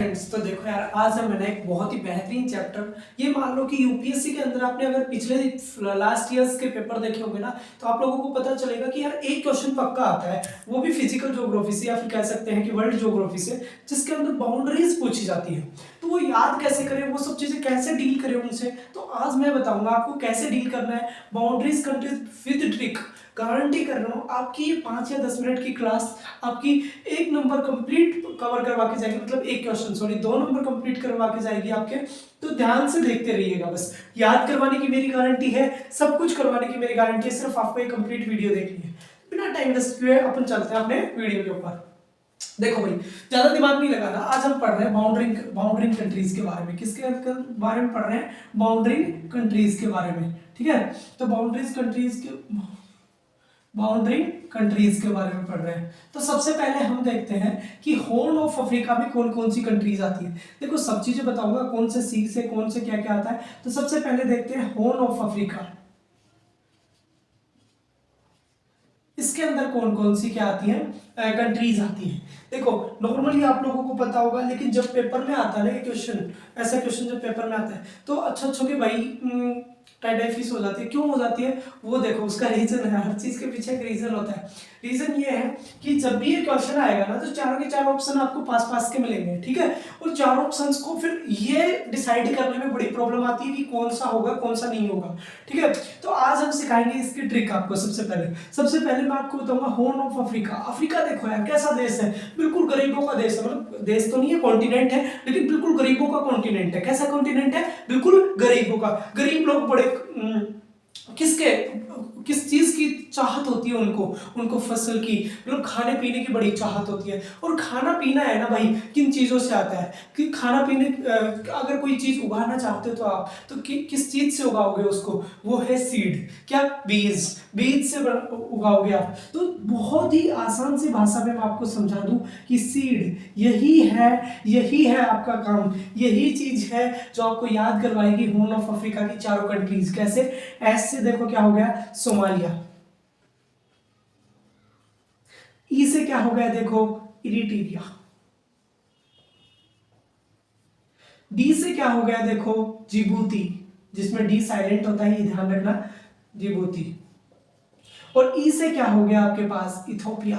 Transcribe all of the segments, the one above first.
Friends, तो देखो यार, आज है मैंने एक बहुत ही बेहतरीन चैप्टर। ये मान लो कि यूपीएससी के अंदर आपने अगर पिछले लास्ट ईयर्स के पेपर देखे होंगे ना, तो आप लोगों को पता चलेगा कि यार एक क्वेश्चन पक्का आता है, वो भी फिजिकल ज्योग्राफी से या फिर कह सकते हैं कि वर्ल्ड ज्योग्राफी से, जिसके अंदर बाउंड्रीज पूछी जाती है। तो वो याद कैसे करें, वो सब चीजें कैसे डील करें उनसे, तो आज मैं बताऊंगा आपको कैसे डील करना है boundaries countries with trick. Guarantee कर रहा हूँ आपकी 5 या 10 मिनट की क्लास आपकी एक नंबर कंप्लीट कवर करवा के जाएगी, मतलब एक क्वेश्चन सॉरी 2 नंबर कंप्लीट करवा के जाएगी आपके। तो ध्यान से देखते रहिएगा, बस याद करवाने की मेरी गारंटी है, सब कुछ करवाने की मेरी गारंटी है, सिर्फ आपको एक कंप्लीट वीडियो देखनी है। बिना टाइम वेस्ट किए अपन चलते हैं अपने वीडियो के ऊपर। देखो भाई, ज्यादा दिमाग नहीं लगाना। आज हम पढ़ रहे हैं बाउंड्रिंग कंट्रीज के बारे में। किसके बारे में पढ़ रहे हैं? बाउंड्रिंग कंट्रीज के बारे में। ठीक है, तो बाउंड्री कंट्रीज के बारे में पढ़ रहे हैं। तो सबसे पहले हम देखते हैं कि हॉर्न ऑफ अफ्रीका में कौन कौन सी कंट्रीज आती है। देखो, सब चीजें बताऊंगा, कौन से सी से कौन से क्या क्या आता है। तो सबसे पहले देखते हैं हॉर्न ऑफ अफ्रीका। इसके अंदर कौन कौन सी क्या आती है, कंट्रीज आती हैं। देखो, नॉर्मली आप लोगों को पता होगा, लेकिन जब पेपर में आता है ना ये क्वेश्चन, ऐसा क्वेश्चन जब पेपर में आता है तो अच्छा के भाई टाइडाई फिश हो जाती है। क्यों हो जाती है वो देखो, उसका रीजन है। हर चीज के पीछे एक रीजन होता है। रीजन ये है कि जब भी ये क्वेश्चन आएगा ना, तो चारों के चार ऑप्शन आपको पास पास के मिलेंगे। ठीक है, और चार ऑप्शंस को फिर ये डिसाइड करने में बड़ी प्रॉब्लम आती है कि कौन सा होगा कौन सा नहीं होगा। ठीक है, तो आज हम सिखाएंगे इसकी ट्रिक आपको। सबसे पहले मैं आपको बताऊंगा हॉर्न ऑफ अफ्रीका। अफ्रीका देखो यार, कैसा देश है, बिल्कुल गरीबों का देश है। मतलब देश तो नहीं है, कॉन्टिनेंट है, लेकिन बिल्कुल गरीबों का कॉन्टिनेंट है। कैसा कॉन्टिनेंट है? बिल्कुल गरीबों का। गरीब लोग बड़े किसके किस चीज की चाहत होती है उनको? उनको फसल की, मतलब खाने पीने की बड़ी चाहत होती है। और खाना पीना है ना भाई, किन चीजों से आता है? कि खाना पीने, अगर कोई चीज उगाना चाहते हो तो आप तो किस चीज से उगाओगे उसको? वो है सीड। क्या? बीज से उगाओगे आप। तो बहुत ही आसान सी भाषा में मैं आपको समझा दूं कि सीड यही है आपका काम। यही चीज है जो आपको याद करवाएगी हॉर्न ऑफ अफ्रीका की चारों कंट्रीज। कैसे? ऐसे देखो, क्या हो गया? सोमालिया। ई से क्या हो गया? देखो, इरिट्रिया। डी से क्या हो गया? देखो, जिबूती, जिसमें डी साइलेंट होता है, ये ध्यान रखना, जिबूती। और ई से क्या हो गया आपके पास? इथोपिया।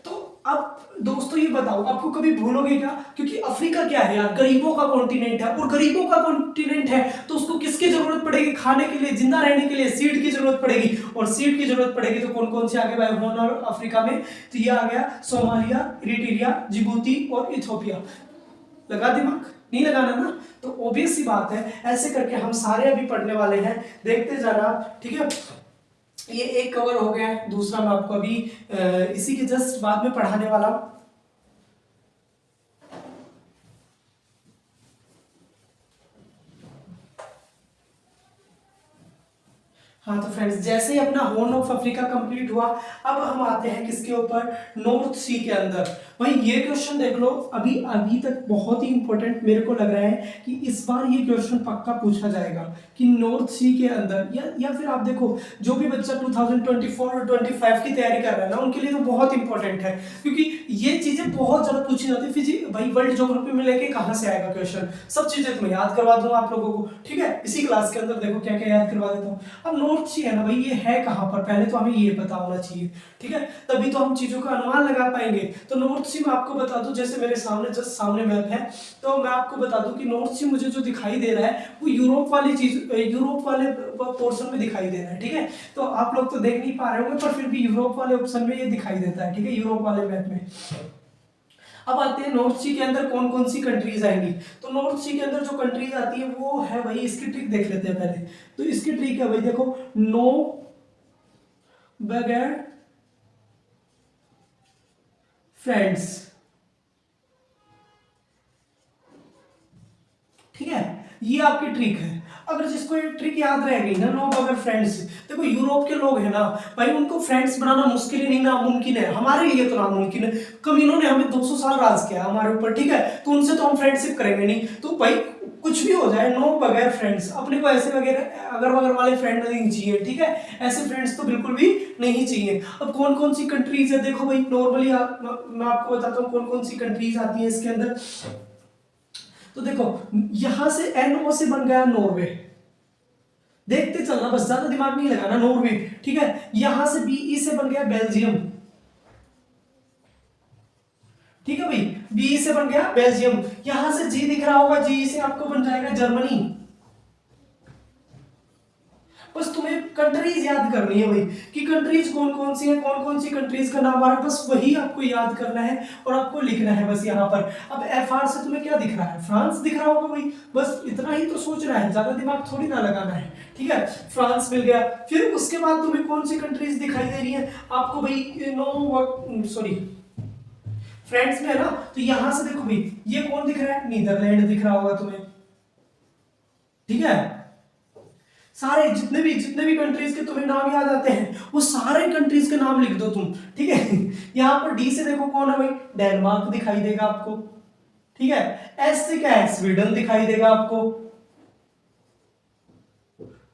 तो अब दोस्तों ये बताओ, आपको कभी भूलोगे क्या? क्योंकि अफ्रीका क्या है यार, गरीबों का कॉन्टिनेंट है। और गरीबों का कॉन्टिनेंट है तो उसको किसकी जरूरत पड़ेगी? खाने के लिए, जिंदा रहने के लिए सीड की जरूरत पड़ेगी। और सीड की जरूरत पड़ेगी तो कौन कौन से आ गए भाई हॉर्न ऑफ अफ्रीका में? तो ये आ गया सोमालिया, इरिट्रिया, जिबूती और इथोपिया। लगा दिमाग? नहीं लगाना ना? तो ऑब्वियस सी बात है, ऐसे करके हम सारे अभी पढ़ने वाले हैं, देखते जाना। ठीक है, ये एक कवर हो गया। दूसरा मैं आपको अभी इसी के जस्ट बाद में पढ़ाने वाला हूं। हाँ, तो फ्रेंड्स, जैसे ही अपना हॉर्न ऑफ अफ्रीका कंप्लीट हुआ, अब हम आते हैं किसके ऊपर? नॉर्थ सी के अंदर। भाई ये क्वेश्चन देख लो, अभी तक बहुत ही इंपॉर्टेंट मेरे को लग रहा है कि इस बार ये क्वेश्चन पक्का पूछा जाएगा कि नॉर्थ सी के अंदर, या फिर आप देखो, जो भी बच्चा 2024 और 25 की तैयारी कर रहा है ना, उनके लिए तो बहुत इंपॉर्टेंट है, क्योंकि ये चीजें बहुत ज्यादा पूछी जाती है। फिजिक्स भाई, वर्ल्ड ज्योग्राफी में लेके कहां से आएगा क्वेश्चन? सब चीजें तो मैं याद करवा दूंगा आप लोगों को। ठीक है, इसी क्लास के अंदर देखो क्या क्या याद करवा देता हूँ। अब नॉर्थ सी है ना भाई, ये है कहां पर? पहले तो हमें ये पता होना चाहिए। ठीक है, तभी तो हम चीजों का अनुमान लगा पाएंगे। तो नॉर्थ सी मैं आपको बता दूं, जैसे मेरे सामने जस्ट सामने मैप है, तो मैं आपको बता दूं कि नॉर्थ सी मुझे जो दिखाई दे रहा है वो यूरोप वाले पोर्शन में दिखाई दे रहा है। ठीक है, तो आप लोग तो देख नहीं पा रहे होंगे, पर फिर भी यूरोप वाले ऑप्शन में ये दिखाई देता है। ठीक है, यूरोप वाले मैप में। अब आते हैं नॉर्थ सी के अंदर कौन कौन सी कंट्रीज आएंगी। तो नॉर्थ सी के अंदर जो कंट्रीज आती है वो है भाई, इसकी ट्रिक देख लेते हैं पहले। तो इसकी ट्रिक है भाई, देखो, नो बगैर फ्रेंड्स। ठीक है, ये आपकी ट्रिक है। अगर जिसको ये ट्रिक याद रह गई ना, नो बगैर फ्रेंड्स, देखो यूरोप के लोग हैं ना भाई, उनको फ्रेंड्स बनाना मुश्किल ही नहीं, नामुमकिन है, हमारे लिए तो नामुमकिन है। कभी इन्होंने हमें 200 साल राज किया हमारे ऊपर, ठीक है, तो उनसे तो हम फ्रेंडशिप करेंगे नहीं। तो भाई कुछ भी हो जाए, नो बगैर फ्रेंड्स, अपने को ऐसे वगैरह अगर वगैरह वाले फ्रेंड नहीं चाहिए, ठीक है, ऐसे फ्रेंड्स तो बिल्कुल भी नहीं चाहिए। अब कौन कौन सी कंट्रीज है, देखो भाई नॉर्मली मैं आपको बताता हूँ कौन कौन सी कंट्रीज आती है इसके अंदर। तो देखो यहां से NO से बन गया नॉर्वे, देखते चलना बस, ज्यादा दिमाग नहीं लगाना, नॉर्वे, ठीक है। यहां से BE से बन गया बेल्जियम, ठीक है भाई, BE से बन गया बेल्जियम। यहां से G दिख रहा होगा, G से आपको बन जाएगा जर्मनी। बस तुम्हें कंट्रीज याद करनी है भाई, कि कंट्रीज कौन कौन सी है, कौन कौन सी कंट्रीज का नाम आ रहा है, बस वही आपको याद करना है और आपको लिखना है बस यहाँ पर। अब FR से तुम्हें क्या दिख रहा है, फ्रांस दिख रहा होगा भाई, बस इतना ही तो सोचना है, ज्यादा दिमाग थोड़ी ना लगाना है, ठीक है। फ्रांस मिल गया, फिर उसके बाद तुम्हें कौन सी कंट्रीज दिखाई दे रही है आपको भाई, नो सॉरी फ्रेंड्स में है ना, तो यहां से देखो भाई ये कौन दिख रहा है, नीदरलैंड दिख रहा होगा तुम्हें, ठीक है। सारे जितने भी कंट्रीज के तुम्हें नाम याद आते हैं, वो सारे कंट्रीज के नाम लिख दो तुम, ठीक है। यहां पर D से देखो कौन है भाई, डेनमार्क दिखाई देगा आपको, ठीक है। S से क्या है, स्वीडन दिखाई देगा आपको,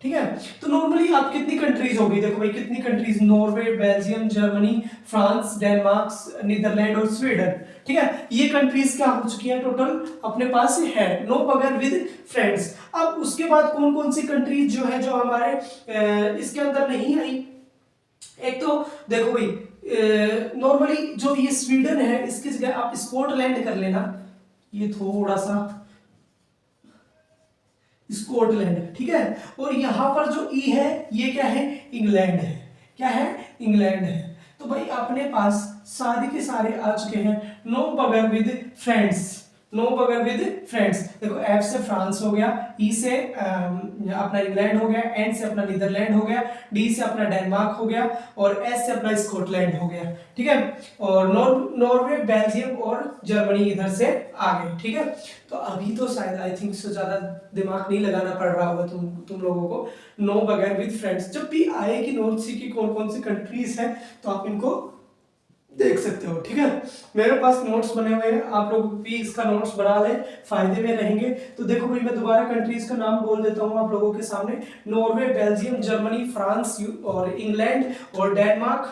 ठीक है। तो नॉर्मली आप कितनी कंट्रीज होगी, देखो भाई कितनी countries, Norway, Belgium, Germany, France, Denmark, Netherland और स्वीडन, ठीक है। ये कंट्रीज क्या हो चुकी है टोटल अपने पास है, नो बगैर विद फ्रेंड्स। अब उसके बाद कौन कौन सी कंट्रीज जो है जो हमारे इसके अंदर नहीं आई, एक तो देखो भाई नॉर्मली जो ये स्वीडन है, इसकी जगह आप स्कॉटलैंड कर लेना, ये थोड़ा सा स्कॉटलैंड, ठीक है। और यहां पर जो ई है ये क्या है, इंग्लैंड है, क्या है, इंग्लैंड है। तो भाई अपने पास सारे के सारे आ चुके हैं, नो बगैर विद फ्रेंड्स, नो बगैर विद फ्रेंड्स। देखो F से फ्रांस हो गया, E से अपना इंग्लैंड हो गया, N से अपना नीदरलैंड हो गया, D से अपना डेनमार्क हो गया और S से अपना स्कॉटलैंड हो गया, ठीक है। और नॉर्वे, बेल्जियम और जर्मनी इधर से आ गए, ठीक है। तो अभी तो शायद आई थिंक सो ज्यादा दिमाग नहीं लगाना पड़ रहा होगा तुम लोगों को, नो बगैर विद फ्रेंड्स। जब भी आए कि नॉर्थ सी की कौन कौन सी कंट्रीज है तो आप इनको देख सकते हो, ठीक है। मेरे पास नोट्स बने हुए हैं, आप लोग भी इसका नोट्स बना लें, फायदे में रहेंगे। तो देखो भाई मैं दोबारा कंट्रीज का नाम बोल देता हूँ आप लोगों के सामने, नॉर्वे, बेल्जियम, जर्मनी, फ्रांस और इंग्लैंड और डेनमार्क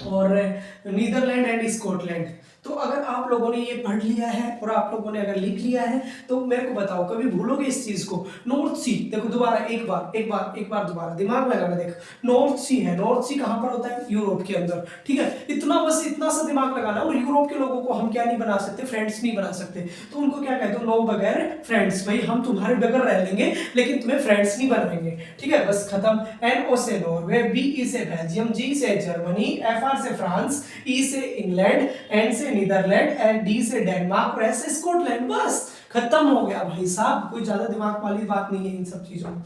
और नीदरलैंड एंड स्कॉटलैंड। तो अगर आप लोगों ने ये पढ़ लिया है और आप लोगों ने अगर लिख लिया है तो मेरे को बताओ, कभी भूलोगे इस चीज को। नॉर्थ सी देखो दोबारा एक बार दोबारा दिमाग लगाना, देख नॉर्थ सी है, नॉर्थ सी कहां पर होता है, यूरोप के अंदर, ठीक है। इतना बस इतना सा दिमाग लगाना। और यूरोप के लोगों को हम क्या नहीं बना सकते, फ्रेंड्स नहीं बना सकते, तो उनको क्या कहते हो, नो बगैर फ्रेंड्स। भाई हम तुम्हारे बगैर रह लेंगे लेकिन तुम्हें फ्रेंड्स नहीं बनाएंगे, ठीक है, बस खत्म। NO से नॉर्वे, BE से बेल्जियम, G से जर्मनी, FR से फ्रांस, E से इंग्लैंड, N से नीदरलैंड एंड D से डेनमार्क और S से स्कॉटलैंड, बस खत्म हो गया भाई साहब। कोई ज्यादा दिमाग वाली बात नहीं है इन सब चीजों में,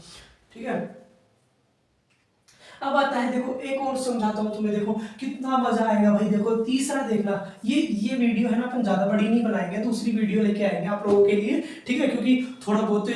ठीक है। अब आता है देखो एक और समझाता हूं तुम्हें, देखो कितना मजा आएगा भाई। देखो तीसरा देखना, ये वीडियो है ना अपन ज्यादा बड़ी नहीं बनाएंगे, दूसरी वीडियो लेके आएंगे आप लोगों के लिए, ठीक है। क्योंकि थोड़ा बहुत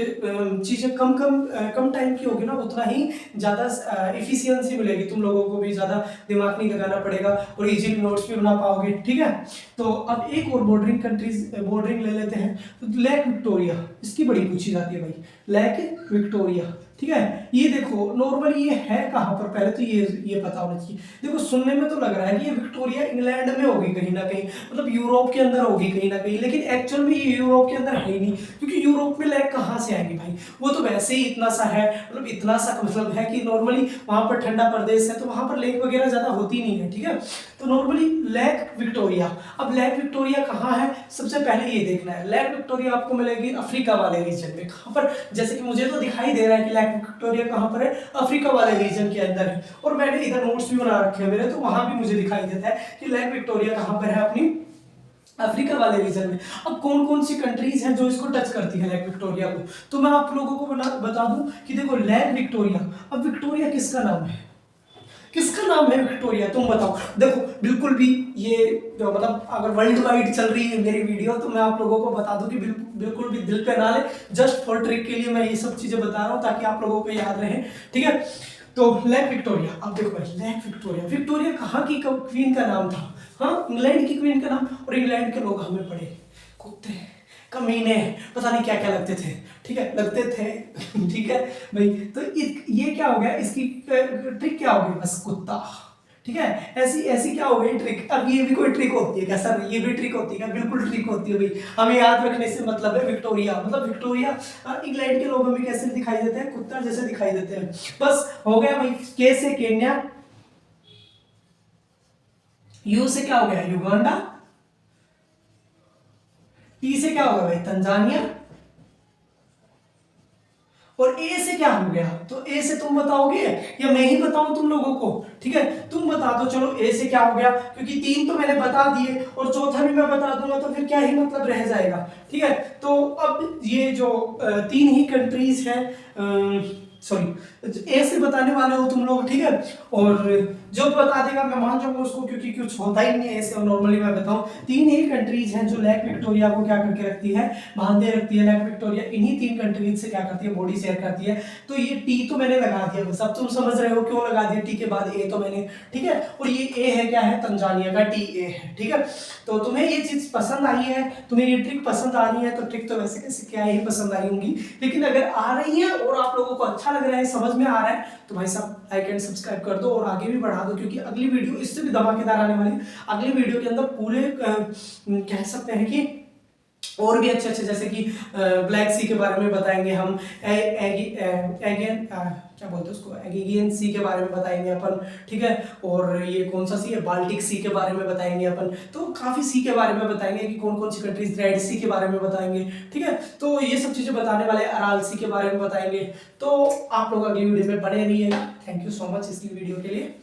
चीजें कम टाइम की होगी ना, उतना ही ज्यादा इफिशियंसी मिलेगी, तुम लोगों को भी ज्यादा दिमाग नहीं लगाना पड़ेगा और इजीली नोट्स भी बना पाओगे, ठीक है। तो अब एक और बॉर्डरिंग ले लेते हैं। तो लेक विक्टोरिया, इसकी बड़ी पूछी जाती है भाई, लेक विक्टोरिया, ठीक है। ये देखो नॉर्मली ये है कहां पर, पहले तो ये पता होना चाहिए। देखो सुनने में तो लग रहा है कि ये विक्टोरिया इंग्लैंड में होगी कहीं ना कहीं, मतलब यूरोप के अंदर होगी कहीं ना कहीं, लेकिन एक्चुअल में ये यूरोप के अंदर है ही नहीं, क्योंकि यूरोप में लेक कहां से आएंगे भाई, वो तो वैसे ही इतना सा है, मतलब इतना सा मतलब है कि नॉर्मली वहां पर ठंडा प्रदेश है तो वहां पर लेक वगैरह ज्यादा होती नहीं है, ठीक है। तो नॉर्मली लेक विक्टोरिया, अब लेक विक्टोरिया कहाँ है, सबसे पहले ये देखना है। लेक विक्टोरिया आपको मिलेगी अफ्रीका वाले रीजन में, कहां पर, जैसे कि मुझे तो दिखाई दे रहा है कि लेक विक्टोरिया कहां पर है, अफ्रीका वाले रीजन के अंदर है। और मैंने इधर नोट्स भी बना रखे हैं मेरे, तो वहां भी मुझे दिखाई देता है कि लेक विक्टोरिया कहां पर है, अपनी अफ्रीका वाले रीजन में। अब कौन कौन सी कंट्रीज हैं जो इसको टच करती है लेक विक्टोरिया को, तो मैं आप लोगों को बता दूं कि देखो लेक विक्टोरिया, अब विक्टोरिया किसका नाम है, किसका नाम है विक्टोरिया, तुम बताओ। देखो बिल्कुल भी ये जो मतलब अगर वर्ल्ड वाइड चल रही है मेरी वीडियो तो मैं आप लोगों को बता दूं कि बिल्कुल भी दिल पे ना ले, जस्ट फॉर ट्रिक के लिए मैं ये सब चीजें बता रहा हूँ ताकि आप लोगों को याद रहे, ठीक है। तो लेक विक्टोरिया, अब देखो भाई लेक विक्टोरिया, विक्टोरिया कहाँ की क्वीन का नाम था, हाँ इंग्लैंड की क्वीन का नाम, और इंग्लैंड के लोग हमें पड़े कुत्ते कमीने पता नहीं क्या क्या लगते थे, ठीक है लगते थे ठीक है भाई। तो ये क्या हो गया, इसकी ट्रिक क्या होगी, बस कुत्ता, ठीक है। ऐसी ऐसी क्या हो गई ट्रिक। अब ये भी कोई ट्रिक होती है क्या सर, ये भी ट्रिक होती है क्या, बिल्कुल ट्रिक होती है भाई, हमें याद रखने से मतलब है। विक्टोरिया मतलब विक्टोरिया, इंग्लैंड के लोग हमें कैसे दिखाई देते हैं, कुत्ता जैसे दिखाई देते हैं। बस हो गया भाई। के से केन्या, यू से क्या हो गया युगांडा, टी से क्या होगा भाई तंजानिया, और ए से क्या हो गया, तो ए से तुम बताओगे या मैं ही बताऊं तुम लोगों को, ठीक है तुम बता दो। चलो ए से क्या हो गया, क्योंकि तीन तो मैंने बता दिए और चौथा भी मैं बता दूंगा तो फिर क्या ही मतलब रह जाएगा, ठीक है। तो अब ये जो तीन ही कंट्रीज हैं, सॉरी ए से बताने वाले हो तुम लोग, ठीक है। और जो बता देगा मैं मान जाऊंगा उसको, क्योंकि कुछ होता ही नहीं है ऐसे। और नॉर्मली मैं बताऊं तीन ही कंट्रीज हैं जो लेक विक्टोरिया को क्या करके रखती है, बांधे रखती है। लेक विक्टोरिया इन्हीं तीन कंट्रीज से क्या करती है, बॉडी शेयर करती है। तो ये टी तो मैंने लगा दिया, बस अब तुम समझ रहे हो क्यों लगा दिया टी के बाद ए तो मैंने, ठीक है। और ये ए है क्या है, तंजानिया का टी ए है, ठीक है। तो तुम्हें ये चीज पसंद आई है, तुम्हें ये ट्रिक पसंद आ रही है, तो ट्रिक तो वैसे कैसे क्या ही पसंद आई होंगी, लेकिन अगर आ रही है और आप लोगों को अच्छा लग रहा है, समझ में आ रहा है, तो भाई साहब लाइक एंड सब्सक्राइब कर दो और आगे भी बढ़ा दो, क्योंकि अगली वीडियो इससे भी धमाकेदार आने वाली है। अगली वीडियो के अंदर पूरे कह सकते हैं कि और भी अच्छे अच्छे, जैसे कि ब्लैक सी के बारे में बताएंगे हम, एगेन क्या बोलते हैं उसको, एगियन सी के बारे में बताएंगे अपन, ठीक है। और ये कौन सा सी है, बाल्टिक सी के बारे में बताएंगे अपन। तो काफी सी के बारे में बताएंगे कि कौन कौन सी कंट्रीज, रेड सी के बारे में बताएंगे, ठीक है। तो ये सब चीजें बताने वाले, अराल सी के बारे में बताएंगे। तो आप लोग अगली वीडियो में बने रहिएगा। थैंक यू सो मच इसकी वीडियो के लिए।